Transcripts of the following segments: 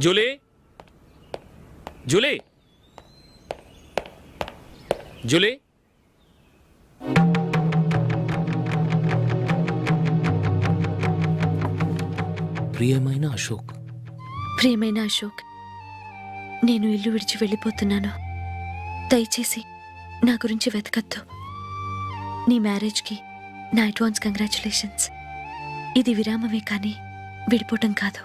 Julie Julie Julie ప్రియమైన అశోక్, ప్రియమైన అశోక్, నేను ఇల్లు విడిచి వెళ్ళిపోతున్నాను. దయచేసి నా గురించి వెతకద్దు. నీ మ్యారేజ్కి నా అడ్వాన్స్ కంగ్రాచులేషన్స్. ఇది విరామమే కానీ విడిపోవటం కాదు.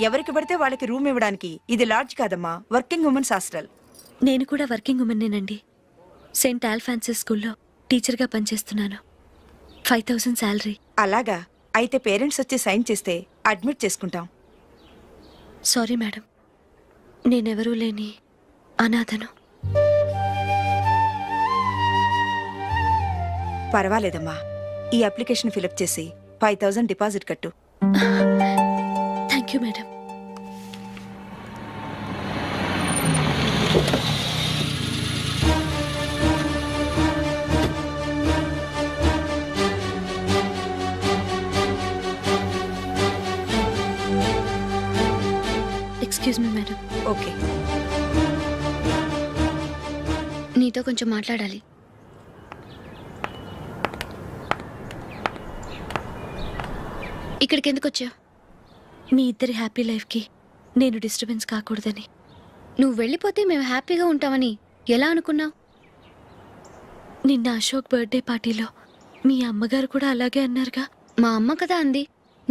ఎవరికి పడితే వాళ్ళకి రూమ్ ఇవ్వడానికి ఇది లాడ్జ్ కాదమ్మా, వర్కింగ్ ఉమెన్స్ హాస్టల్. నేను కూడా వర్కింగ్ ఉమెన్నేనండి. సెయింట్ ఆల్ఫాన్సిస్ స్కూల్లో టీచర్గా పనిచేస్తున్నాను. 5000 శాలరీ. అలాగా? అయితే పేరెంట్స్ వచ్చి సైన్ చేస్తే అడ్మిట్ చేసుకుంటాం. సారీ మేడం, నేనెవరూ లేని అనాథను. పర్వాలేదమ్మా, ఈ అప్లికేషన్ ఫిలప్ చేసి 5000 డిపాజిట్ కట్టు. Thank you madam. Excuse me madam. Okay. నీతో కొంచెం మాట్లాడాలి. ఇక్కడికి ఎందుకు వచ్చావు? మీ ఇద్దరి హ్యాపీ లైఫ్కి నేను డిస్టర్బెన్స్ కాకూడదని. నువ్వు వెళ్ళిపోతే మేము హ్యాపీగా ఉంటామని ఎలా అనుకున్నావు? నిన్న అశోక్ బర్త్డే పార్టీలో మీ అమ్మగారు కూడా అలాగే అన్నారుగా. మా అమ్మ కదా అంది,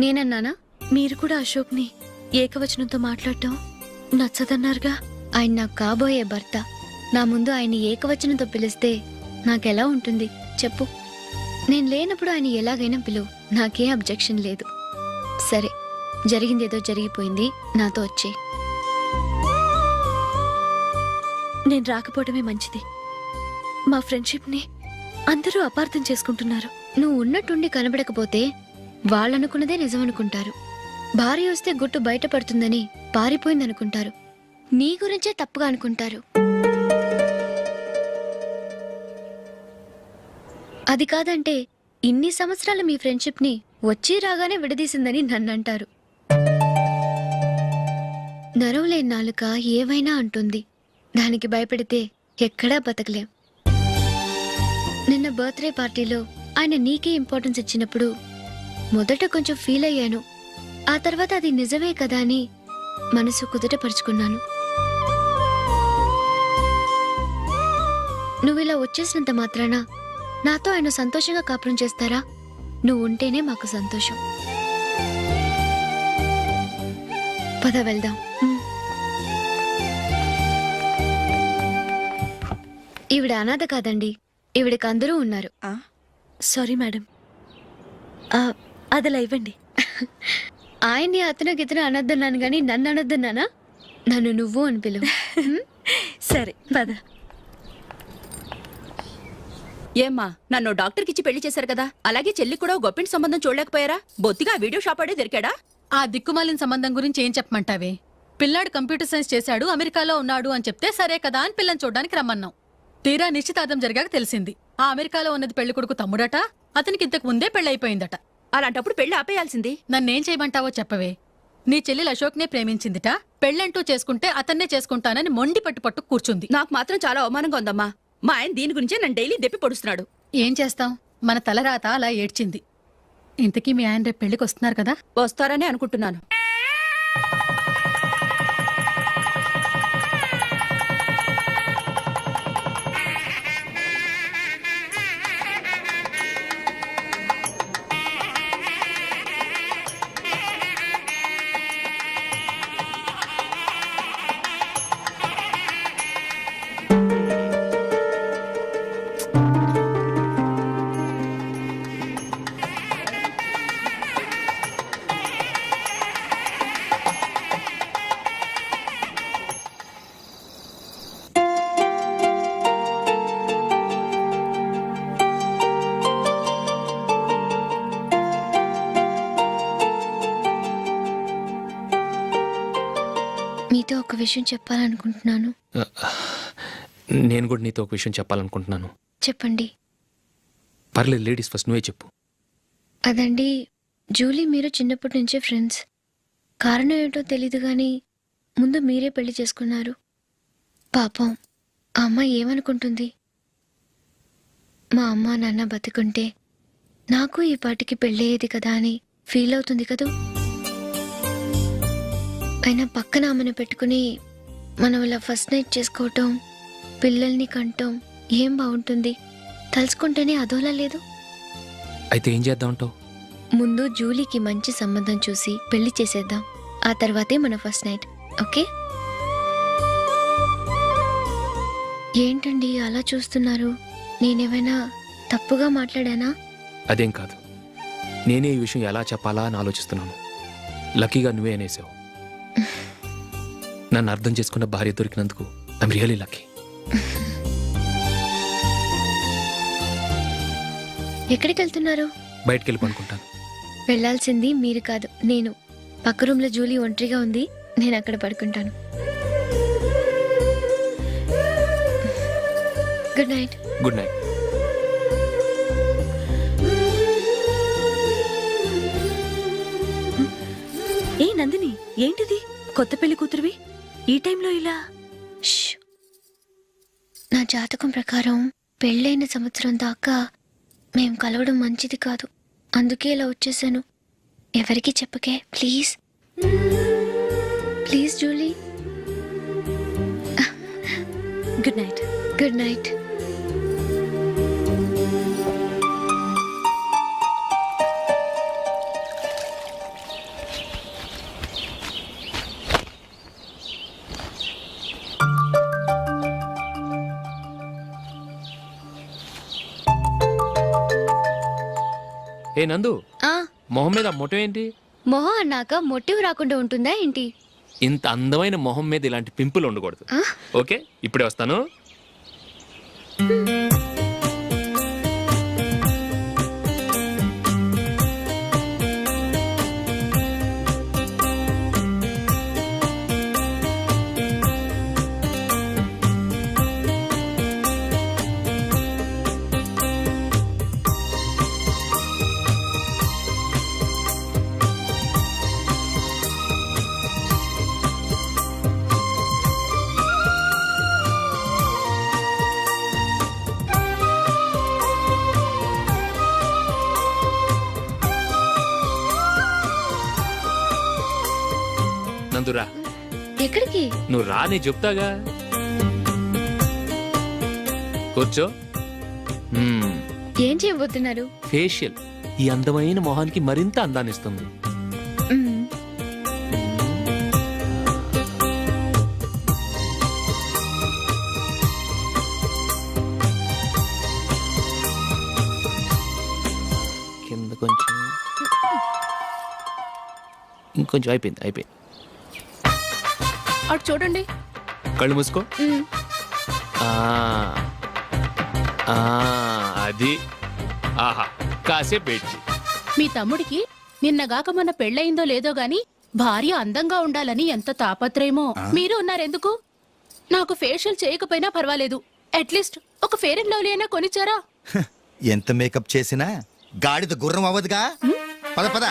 నేనన్నానా? మీరు కూడా అశోక్ని ఏకవచనంతో మాట్లాడటం నచ్చదన్నారుగా. ఆయన నాకు కాబోయే భర్త. నా ముందు ఆయన ఏకవచనంతో పిలిస్తే నాకెలా ఉంటుంది చెప్పు? నేను లేనప్పుడు ఆయన ఎలాగైనా పిలువు, నాకే అబ్జెక్షన్ లేదు. సరే, జరిగిందేదో జరిగిపోయింది, నాతో వచ్చే. నేను రాకపోవడమే మంచిది. మా ఫ్రెండ్షిప్ని అందరూ అపార్థం చేసుకుంటున్నారు. నువ్వు ఉన్నట్టుండి కనబడకపోతే వాళ్ళనుకున్నదే నిజమనుకుంటారు. భార్య వస్తే గుట్టు బయటపడుతుందని పారిపోయిందనుకుంటారు. నీ గురించే తప్పుగా అనుకుంటారు. అది కాదంటే ఇన్ని సంవత్సరాలు మీ ఫ్రెండ్షిప్ని వచ్చి రాగానే విడదీసిందని నన్నంటారు. నరవలేని నాలుక ఏవైనా అంటుంది. దానికి భయపడితే ఎక్కడా బతకలేం. నిన్న బర్త్డే పార్టీలో ఆయన నీకే ఇంపార్టెన్స్ ఇచ్చినప్పుడు మొదట కొంచెం ఫీల్ అయ్యాను. ఆ తర్వాత అది నిజమే కదా అని మనసు కుదుటపరుచుకున్నాను. నువ్విలా వచ్చేసినంత మాత్రాన నాతో ఆయన సంతోషంగా కాపురం చేస్తారా? నువ్వు ఉంటేనే మాకు సంతోషం. పద వెళ్దాం. ఈవిడ అనాథ కాదండి, ఈవిడకి అందరూ ఉన్నారు. సారీ మేడం, అదలా ఇవ్వండి. ఆయన్ని అతను గితను అనొద్దన్నాను గాని నన్ను అనొద్దన్నానా? నన్ను నువ్వు అని పిలువు. సరే పద. ఏమ్మా, నన్ను డాక్టర్కిచ్చి పెళ్లి చేశారు కదా, అలాగే చెల్లి కూడా గొప్పింటి సంబంధం చూడలేకపోయారా? బొత్తిగా వీడియో షాప్ ఆడే దొరికాడా? ఆ దిక్కుమాలిన సంబంధం గురించి ఏం చెప్పమంటావే? పిల్లాడు కంప్యూటర్ సైన్స్ చేశాడు, అమెరికాలో ఉన్నాడు అని చెప్తే సరే కదా అని పిల్లని చూడడానికి రమ్మన్నాం. తీరా నిశ్చితార్థం జరిగాక తెలిసింది ఆ అమెరికాలో ఉన్నది పెళ్లి కొడుకు తమ్ముడట, అతనికి ఇంతకు ముందే పెళ్ళైపోయిందట. అలాంటప్పుడు పెళ్లి ఆపేయాల్సింది. నన్నేం చేయమంటావో చెప్పవే. నీ చెల్లెలు అశోక్నే ప్రేమించిందిట, పెళ్ళంటూ చేసుకుంటే అతన్నే చేసుకుంటానని మొండి పట్టు కూర్చుంది. నాకు మాత్రం చాలా అవమానంగా ఉందమ్మా. మా ఆయన దీని గురించే నన్ను డైలీ దెప్పి పొడుస్తున్నాడు. ఏం చేస్తాం, మన తలరాత అలా ఏడ్చింది. ఇంతకీ మీ ఆయన రేపు పెళ్లికి వస్తున్నారు కదా? వస్తారని అనుకుంటున్నాను. విషయం చెప్పాలనుకుంటున్నాను. నేను కూడా నీతో ఒక విషయం చెప్పాలనుకుంటున్నాను. చెప్పండి. పర్లేదు, లేడీస్ ఫస్ట్, నువ్వే చెప్పు. అదండి, జూలీ మీరు చిన్నప్పటి నుంచే ఫ్రెండ్స్. కారణం ఏంటో తెలీదు కానీ ముందు మీరే పెళ్లి చేసుకున్నారు. పాపం ఆ అమ్మాయి ఏమనుకుంటుంది? మా అమ్మ నాన్న బతికుంటే నాకు ఈ పాటికి పెళ్ళయ్యేది కదా అని ఫీల్ అవుతుంది కదూ. అయినా పక్కన ఆమెను పెట్టుకుని మనం ఇలా ఫస్ట్ నైట్ చేసుకోవటం, పిల్లల్ని కంటం ఏం బాగుంటుంది? తలుచుకుంటేనే అదోలా లేదు. అయితే ఏం చేద్దామంటావు? ముందు జూలీకి మంచి సంబంధం చూసి పెళ్లి చేసేద్దాం. ఆ తర్వాతే మన ఫస్ట్ నైట్. ఓకే? ఏంటండి అలా చూస్తున్నారు? నేనేమైనా తప్పుగా మాట్లాడానా? అదేం కాదు, నేనే ఈ విషయం ఎలా చెప్పాలా అని ఆలోచిస్తున్నాను. లక్కీగా నువ్వే అనేసావు. నన్ను అర్థం చేసుకున్న భార్య దొరికినందుకు ఐఎమ్ రియలీ లక్కీ. ఎక్కడికి వెళ్తున్నారు? బయటికి వెళ్ళి పనుకుంటాను. వెళ్ళాల్సింది మీరు కాదు, నేను. పక్క రూమ్లో జూలీ ఒంటరిగా ఉంది, నేను అక్కడ పడుకుంటాను. Good night. Good night. ఏ నందిని, ఏంటిది? కొత్త పెళ్లి కూతురువి ఈ టైంలో ఇలా? ష్. నా జాతకం ప్రకారం పెళ్ళైన సంవత్సరం దాకా మేం కలవడం మంచిది కాదు. అందుకే ఇలా వచ్చేసాను. ఎవరికి చెప్పకే please. Please Julie. Good night. Good night. ఏ నందు, ఆ, మొహం మీద మొట్టం ఏంటి? మొహం అన్నాక మొటివ్ రాకుండా ఉంటుందా ఏంటి? ఇంత అందమైన మొహం మీద ఇలాంటి పింపుల్ ఉండకూడదు. ఆ? ఓకే, ఇప్పుడే వస్తాను. నందురా, ఎక్కడికి? నువ్వు రా, నేను చెప్తాగా. కూర్చో. ఏం చేయబోతున్నారు? ఫేషియల్ ఈ అందమైన మొహానికి మరింత అందాన్ని ఇస్తుంది. మ్మ్. కింద కొంచెం, ఇంకొంచెం. అయిపోయింది. అటు చూడండి. కళ్ళు మూసుకో. మ్మ్. ఆ, ఆ, అది. ఆహా, కాసేపు పెట్టి. మీ తమ్ముడికి నిన్నగాక మన పెళ్ళయిందో లేదో గాని భార్య అందంగా ఉండాలని ఎంత తాపత్రయమో. మీరు ఉన్నారెందుకు? నాకు ఫేషియల్ చేయకపోయినా పర్వాలేదు, అట్లీస్ట్ ఒక ఫేర్ అండ్ లవ్లీ అయినా కొనిచ్చారా? ఎంత మేకప్ చేసినా గాడిద గుర్రం అవ్వదుగా. పద పద.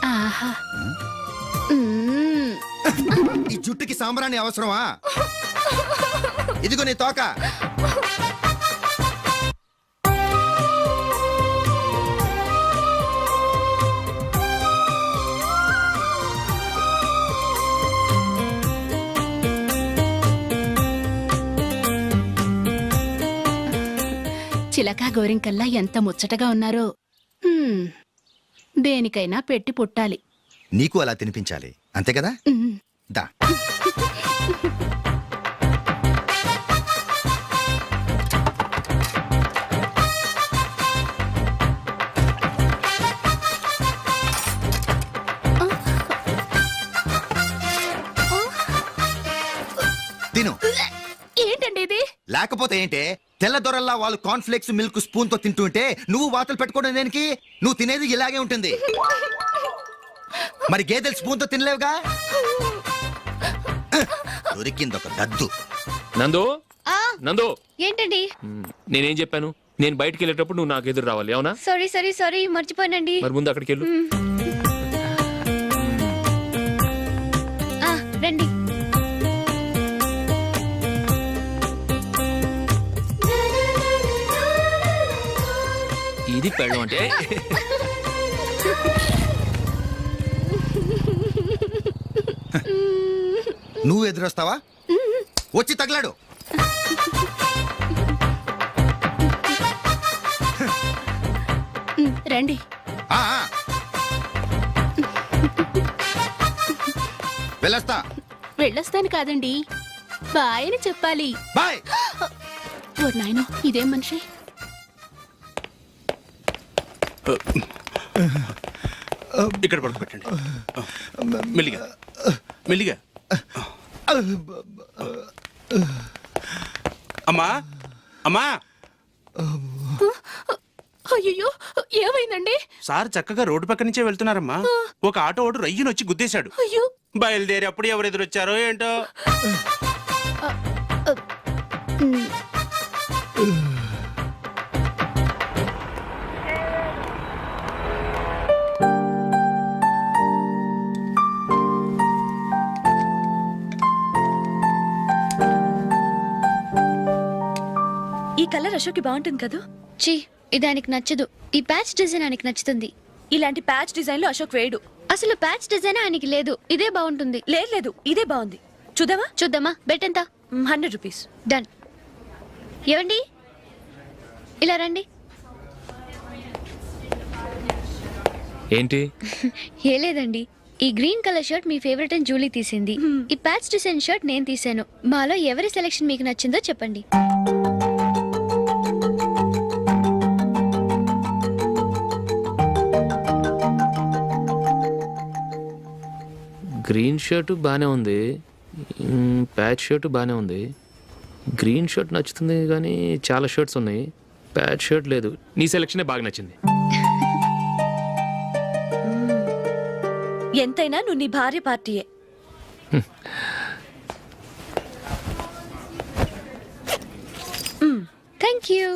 ఆహా. మ్మ్. ఈ జుట్టుకి సాంబ్రాణి అవసరమా? ఇదిగో నీ తోక. చిలకా గోరింకల్లా ఎంత ముచ్చటగా ఉన్నారో. దేనికైనా పెట్టి పుట్టాలి. నీకు అలా తినిపించాలి, అంతే కదా? మ్మ్. దా. తిను. ఏంటండి ఇది? లేకపోతే ఏంటే, తెల్లదొరల్లా వాళ్ళు కాన్ఫ్లెక్స్ మిల్క్ స్పూన్ తో తింటుంటే నువ్వు వాతలు పెట్టుకోవడం దేనికి? నువ్వు తినేది ఇలాగే ఉంటుంది. మరి గేదెలు స్పూన్ తో తినలేవుగా. దొరికింది ఒక దద్దు. నందు ఆ నందు ఏంటండి? నేనేం చెప్పాను? నేను బయటికి వెళ్ళేటప్పుడు నువ్వు నాకు ఎదురు రావాలి, అవునా? సారీ మర్చిపోయానండి. మరి ముందు అక్కడికి వెళ్ళు. ఆ, రండి. ఇది పెళ్ళం అంటే. నువ్వు ఎదురొస్తావా? వచ్చి తగలాడు. రండి. ఆ, ఆ. వెళ్ళొస్తా. వెళ్ళొస్తాను కాదండి, బాయ్ అని చెప్పాలి. బాయ్. ఓ నాయనో, ఇదేం మనిషి? ఇక్కడ పడుకోబెట్టండి. మెల్లిగా మెల్లిగా. అమ్మా అమ్మా, అయ్యో, ఏమైందండి? సార్ చక్కగా రోడ్డు పక్క నుంచే వెళ్తున్నారమ్మా. ఒక ఆటో ఓడు రయ్యను వచ్చి గుద్దేశాడు. అయ్యో, బయలుదేరి అప్పుడు ఎవరు ఎదురొచ్చారో ఏంటో. ఈ కలర్ అశోక్కి బాగుంటుంది కదా. ఛీ, ఇది ఆయనకి నచ్చదు. ఈ ప్యాచ్ డిజైన్ ఆయనకి నచ్చుతుంది. ఇలాంటి ప్యాచ్ డిజైన్ లో అశోక్ వేయడు. అసలు ప్యాచ్ డిజైన్ ఆయనకి లేదు. ఇదే బాగుంటుంది. లేదు, ఇదే బాగుంది. చూద్దామా? చూద్దామా? బెట్ ఎంత? 100 రూపీస్. డన్. ఏవండి, ఇలా రండి. ఏంటి? ఏ లేదండి, ఈ గ్రీన్ కలర్ షర్ట్ మీ ఫేవరెట్ అని జూలీ తీసింది. ఈ ప్యాచ్ డిజైన్ షర్ట్ నేను తీసాను. మాలో ఎవరి సెలెక్షన్ మీకు నచ్చిందో చెప్పండి. గ్రీన్ షర్ట్ బాగానే ఉంది, ప్యాచ్ షర్ట్ బాగానే ఉంది. గ్రీన్ షర్ట్ నచ్చుతుంది కానీ చాలా షర్ట్స్ ఉన్నాయి, ప్యాచ్ షర్ట్ లేదు. నీ సెలక్షనే బాగా నచ్చింది. ఎంతైనా నువ్వు నీ భార్య పార్టీయే. Thank you.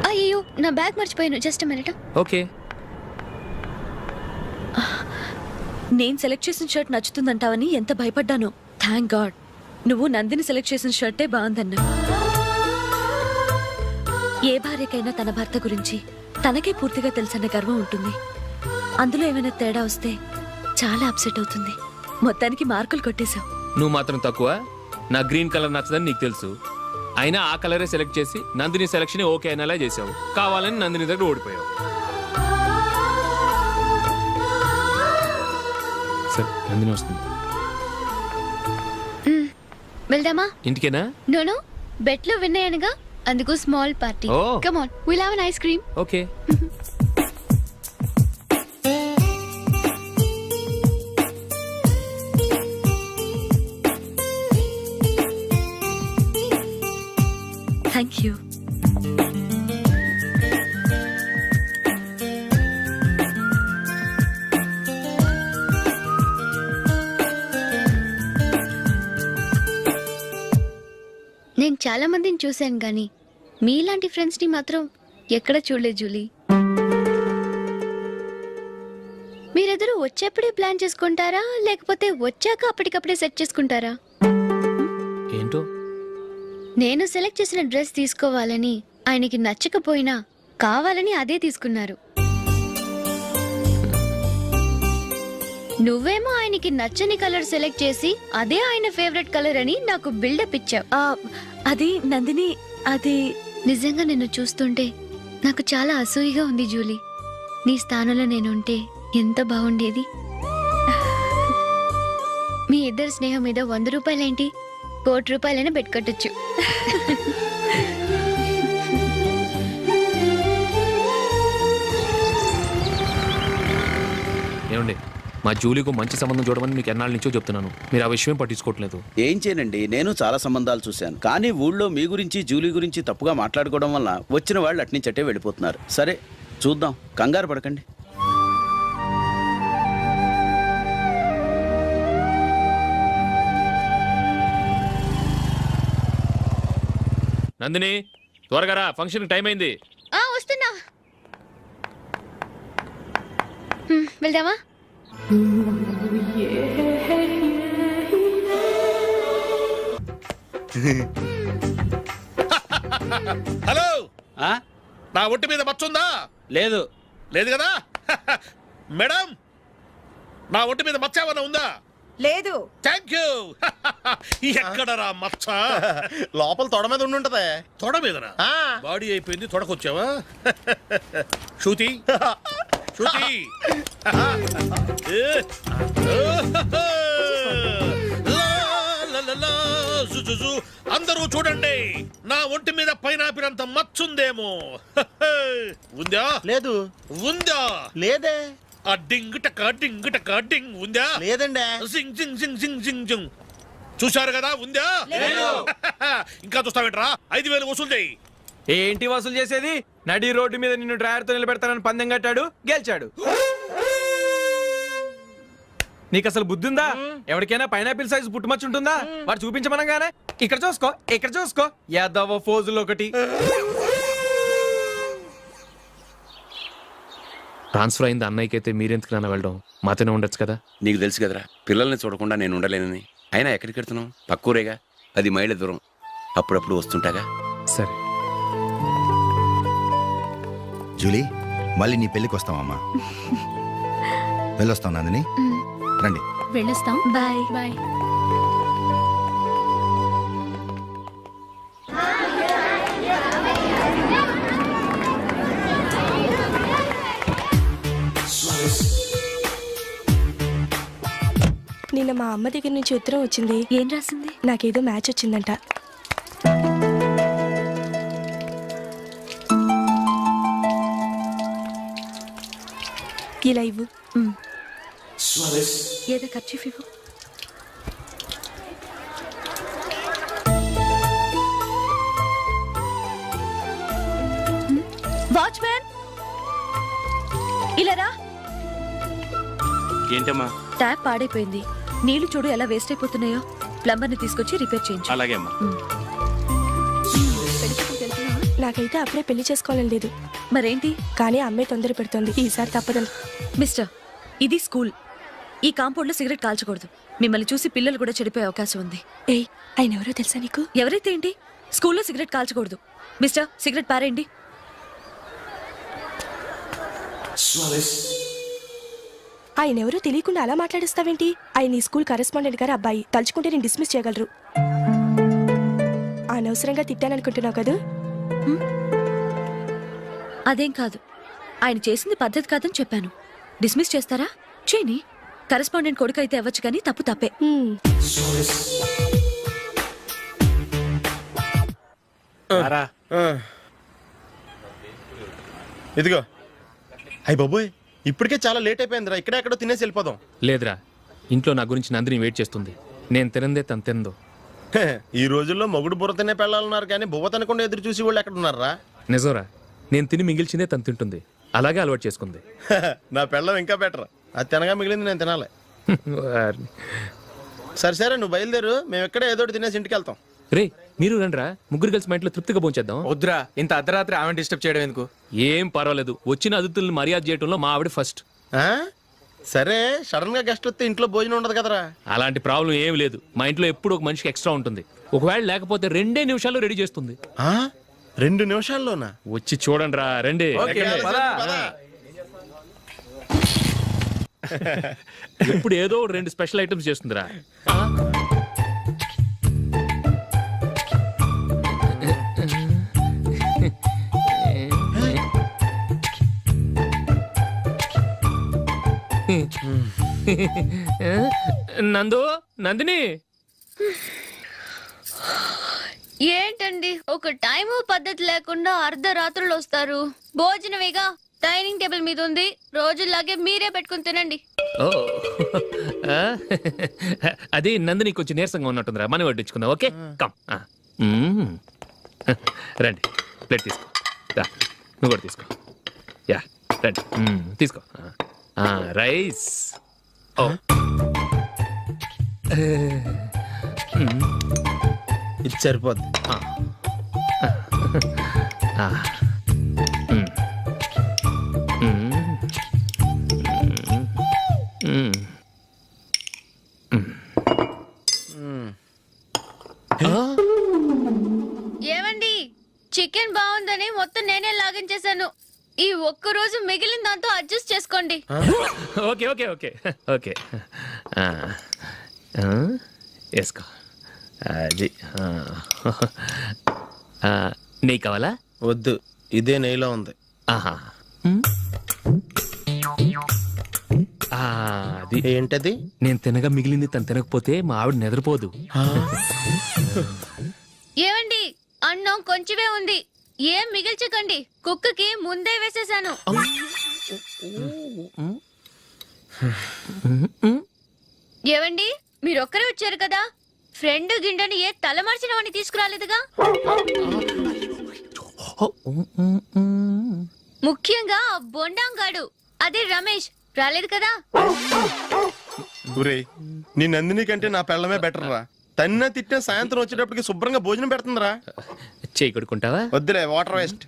అయ్యో, నా బ్యాగ్ మర్చిపోయాను. Just minute. ఓకే. నేను సెలెక్ట్ చేసిన షర్ట్ నచ్చుతుందంటావని ఎంత భయపడ్డానో. థ్యాంక్ గాడ్ నువ్వు నందిని సెలెక్ట్ చేసిన షర్టే బాగుందన్నా. ఏ భార్యకైనా తన భర్త గురించి తనకే పూర్తిగా తెలుసన్న గర్వం ఉంటుంది. అందులో ఏమైనా తేడా వస్తే చాలా అప్సెట్ అవుతుంది. మొత్తానికి మార్కులు కొట్టేశావు. నువ్వు మాత్రం తక్కువ. నా గ్రీన్ కలర్ నచ్చదని నీకు తెలుసు, అయినా ఆ కలరే సెలెక్ట్ చేసి నందిని సెలక్షన్ ఓకే అనేలా చేసావు. కావాలని నందిని దగ్గర ఓడిపోయావు. సరే, నందిని వస్తుంది. వెళ్దామా? ఇంటికేనా? నోను, బెట్లో విన్నాయనగా, అందుకు small party. Oh. Come on, will have an ice cream. Okay. Thank you. నేను చాలా మందిని చూశాను కానీ మీలాంటి ఫ్రెండ్స్ ని మాత్రం ఎక్కడ చూడలేదు జూలీ. మీరెదరూ వచ్చేప్పుడే ప్లాన్ చేసుకుంటారా, లేకపోతే వచ్చాక అప్పటికప్పుడే సెట్ చేసుకుంటారా? ఏంటో? నేను సెలెక్ట్ చేసిన డ్రెస్ తీసుకోవాలని ఆయనకి నచ్చకపోయినా కావాలని అదే తీసుకున్నారు. నువ్వేమో ఆయనకి నచ్చని కలర్ సెలెక్ట్ చేసి అదే ఆయన ఫేవరెట్ కలర్ అని నాకు బిల్డప్ ఇచ్చావు. అది నందిని, అది నిజంగా నిన్ను చూస్తుంటే నాకు చాలా అసూయగా ఉంది జూలీ. నీ స్థానంలో నేనుంటే ఎంత బాగుండేది. మీ ఇద్దరు స్నేహం మీద 100 రూపాయలేంటి, 1 కోటి రూపాయలైనా పెట్టుకొట్టచ్చు. ఏమండి, మా జూలీకు మంచి సంబంధం చూడమని మీకు ఎన్నాళ్ళ నుంచో చెప్తున్నాను, మీరు ఆ విషయం పట్టించుకోవట్లేదు. ఏం చేయనండి, నేను చాలా సంబంధాలు చూశాను. కానీ ఊళ్ళో మీ గురించి జూలీ గురించి తప్పుగా మాట్లాడుకోవడం వల్ల వచ్చిన వాళ్ళు అట్నుంచటే వెళ్ళిపోతున్నారు. సరే చూద్దాం, కంగారు పడకండి. నందిని త్వరగా రా, ఫంక్షన్ టైం అయింది. వస్తున్నా. వెళ్దామా? హలో, ఆ? నా ఒంటి మీద మచ్చుందా? లేదు. లేదు కదా? మేడం, నా ఒంటి మీద మచ్చ ఏమన్నా ఉందా? లేదు. Thank you. ఎక్కడరా మచ్చ? లోపల తొడ మీద ఉండుంటదే. తొడ మీదనా? బాడీ అయిపోయింది, తొడకొచ్చావా? శృతి శృతి. అందరూ చూడండి, నా ఒంటి మీద పైనాపిల్ అంత మచ్చుందేమో. ఉందా? లేదు. ఉందా? లేదే. ఆ డింగ్ టక డింగ్ టక డింగ్ ఉందా? లేదండి. జింగ్ జింగ్ జింగ్ జింగ్ జింగ్ జింగ్. చూశారు కదా, ఉందా? ఇంకా చూస్తావేంట్రా? 5,000 వసూలు చేయి. ఏంటి వసూలు చేసేది? నడి రోడ్డు మీద నిన్ను డ్రైవర్తో నిలబెడతానని పందెం కట్టాడు, గెలిచాడు. నీకు అసలు బుద్ధి ఉందా? ఎవరికైనా పైనాపిల్ సైజు పుట్టుమచ్చు ఉంటుందా? వాడు చూపించమనగానే ఇక్కడ చూసుకో, ఇక్కడ చూసుకో, యాదవ ఫోజులు ఒకటి. ట్రాన్స్ఫర్ అయింది అన్నయ్యకి అయితే మీరెందుకు నాన్న వెళ్ళడం? మాతోనే ఉండొచ్చు కదా. నీకు తెలుసు కదరా, పిల్లల్ని చూడకుండా నేను ఉండలేనని. అయినా ఎక్కడికి వెళ్తున్నావు? పక్కూరేగా, 10 మైళ్ళ దూరం. అప్పుడప్పుడు వస్తుంటాగా. సరే జూలీ, మళ్ళీ నీ పెళ్ళికి వస్తామమ్మా. వెళ్ళొస్తాం నందిని, రండి. వెళ్ళొస్తాం. బాయ్. బాయ్. నిన్న మా అమ్మ దగ్గర నుంచి ఉత్తరం వచ్చింది. ఏం రాసింది? నాకేదో మ్యాచ్ వచ్చిందంట. ఇలా ఇవ్వు. ఏదో ఖర్చీఫ్ ఇవ్వు. వాచ్మ్యాన్, ఇలా రా. ఏంటమ్మా? ట్యాప్ పాడైపోయింది, నీళ్లు చూడు ఎలా వేస్ట్ అయిపోతున్నాయో. ప్లంబర్ని తీసుకొచ్చి రిపేర్ చేయించు. అలాగే అమ్మా. నాకైతే అప్పుడే పెళ్లి చేసుకోవాలని లేదు. మరేంటి? కానీ అమ్మాయి తొందర పెడుతోంది. ఈసారి తప్పదని. మిస్టర్, ఇది స్కూల్. ఈ కాంపౌండ్ లో సిగరెట్ కాల్చకూడదు. మిమ్మల్ని చూసి పిల్లలు కూడా చెడిపోయే అవకాశం ఉంది. ఏయ్, ఆయన ఎవరో తెలుసా నీకు? ఎవరైతే ఏంటి, స్కూల్లో సిగరెట్ కాల్చకూడదు. మిస్టర్, సిగరెట్ పారేయండి. ఆయన ఎవరో తెలియకుండా అలా మాట్లాడిస్తావేంటి? ఆయన ఈ స్కూల్ కరెస్పాండెంట్ గారు అబ్బాయి. తలుచుకుంటే నేను డిస్మిస్ చేయగలరు. అనవసరంగా తిట్టాననుకుంటున్నావు కదా? అదేం కాదు, ఆయన చేసింది పద్ధతి కాదని చెప్పాను. డిస్మిస్ చేస్తారా? చేయని. కరెస్పాండెంట్ కొడుకు అయితే అవ్వచ్చు, కానీ తప్పు తప్పే. ఇదిగో. అయ్య బాబోయ్, ఇప్పటికే చాలా లేట్ అయిపోయిందిరా. ఇక్కడే ఎక్కడో తినేసి వెళ్ళిపోదాం. లేదురా, ఇంట్లో నా గురించి నందిని వెయిట్ చేస్తుంది. నేను తినందే తను తిందో. ఈ రోజుల్లో మొగుడు బుర్ర తినే పెళ్ళాలన్నారు, కానీ బువ్వ తినకుండా ఎదురు చూసి వాళ్ళు ఎక్కడ ఉన్నారా? నిజంరా, నేను తిని మిగిల్చిందే తను తింటుంది. అలాగే అలవాటు చేసుకుంది. నా పెళ్ళం ఇంకా బెటర్. అది తినగా మిగిలింది నేను తినాలి. వారిని. సరే సరే, నువ్వు బయలుదేరు. మేము ఎక్కడే ఏదో ఒకటి తినేసి ఇంటికి వెళ్తాం. రే, మీరు రండిరా, ముగ్గురు కలిసి మా ఇంట్లో తృప్తిగా పోంచేద్దాం. వద్దురా, ఇంత అర్ధరాత్రి ఆమె డిస్టర్బ్ చేయడం ఎందుకు? ఏం పర్వాలేదు, వచ్చిన అతిథులను మర్యాద చేయడంలో మా ఆవిడ ఫస్ట్. ఆ? సరే, సడన్ గా గెస్ట్ వస్తే ఇంట్లో భోజనం ఉండదు కదరా? అలాంటి ప్రాబ్లం ఏం లేదు. మా ఇంట్లో ఎప్పుడు ఒక మనిషికి ఎక్స్ట్రా ఉంటుంది. ఒకవేళ లేకపోతే 2 నిమిషాల్లో రెడీ చేస్తుంది. 2 నిమిషాల్లోనా? వచ్చి చూడండి రా, రండి. ఇప్పుడు ఏదో 2 స్పెషల్ ఐటమ్స్ చేస్తుందిరా. నందు, నందిని. ఏంటండి ఒక టైము పద్ధతి లేకుండా అర్ధరాత్రులు వస్తారు? భోజనమేగా, డైనింగ్ టేబుల్ మీద ఉంది రోజుల్లాగే మీరే పెట్టుకుని తినండి. ఓ ఆ? అది నందిని కొంచెం నీరసంగా ఉన్నట్టుందిరా మనం వడ్డించుకుందాం. Okay come. రండి ప్లేట్ తీసుకో. రా, నువ్వు కూడా తీసుకో. యా రండి. తీసుకో. రైస్. ఓ ఇది సరిపోద్ది. ఏమండి చికెన్ బాగుందని మొత్తం నేనే లాగించేశాను. ఈ ఒక్క రోజు మిగిలిన దాంతో అడ్జస్ట్ చేసుకోండి. ఓకే ఓకే ఓకే ఓకే వేసుకో. అది నెయ్యి కావాలా? వద్దు, ఇదే నెయ్యిలో ఉంది. ఆహా. అది ఏంటది? నేను తినగా మిగిలింది తను తినకపోతే మా ఆవిడ నిద్రపోదు. ఏమండి అన్నం కొంచెమే ఉంది, ఏం మిగిల్చకండి. కుక్కకి ముందే వేసేసాను. ఏవండి మీరొక్కరే వచ్చారు కదా, ఫ్రెండ్ గిండెని ఏ తలమర్చిన వాడిని తీసుకురాలేదుగా? ముఖ్యంగా ఆ బొండాంగాడు అదే రమేష్ రాలేదు కదా? ఊరే, నీ నందిని కంటే నా పెళ్ళమే బెటర్ రా. తన్న తిట్టిన సాయంత్రం వచ్చేటప్పటికి శుభ్రంగా భోజనం పెడుతుందిరా. చేయి కొడుకుంటావా? వద్దులే, వాటర్ వేస్ట్.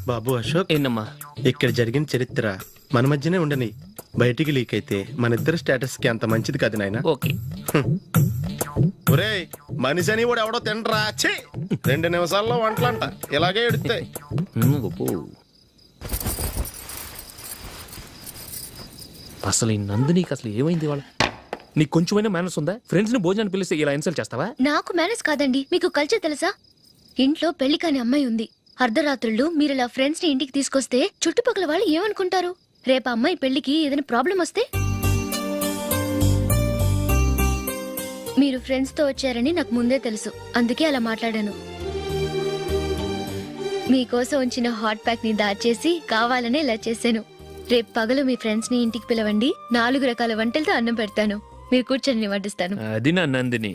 బాబు అశోక్, ఏంటమ్మా? ఇక్కడ జరిగిన చరిత్ర మన మధ్యనే ఉండని, బయటికి లీక్ అయితే మన ఇద్దరు స్టేటస్ కి అంత మంచిది కాదు నాయన. ఓకే. ఒరే, మనిషి అని కూడా ఎవడో తినరా. ఛీ, 2 నిమిషాల్లో వంటలంట ఇలాగే ఎడుతాయి. అసలు ఈ నందినికి అసలు ఏమైంది వాళ్ళ? నీకు కొంచెమైనా మేనస్ ఉందా? ఫ్రెండ్స్ ని భోజనాన్ని పిలిస్తే ఇలా ఇన్సల్ట్ చేస్తావా? నాకు మేనేజ్ కాదండి, మీకు కల్చర్ తెలుసా? ఇంట్లో పెళ్లి కాని అమ్మాయి ఉంది. అర్ధరాత్రుళ్ళు మీరు ఇలా ఫ్రెండ్స్ ని ఇంటికి తీసుకొస్తే చుట్టుపక్కల వాళ్ళు ఏమనుకుంటారు? రేపు అమ్మాయి పెళ్లికి ఏదైనా ప్రాబ్లం వస్తే? మీరు ఫ్రెండ్స్ తో వచ్చారని నాకు ముందే తెలుసు, అందుకే అలా మాట్లాడాను. మీకోసం ఉంచిన హాట్ ప్యాక్ ని దాచేసి కావాలనే ఇలా చేశాను. రేపు పగలు మీ ఫ్రెండ్స్ ని ఇంటికి పిలవండి, 4 రకాల వంటలతో అన్నం పెడతాను. మీరు కూర్చొని వడ్డిస్తాను. అది నా నందిని.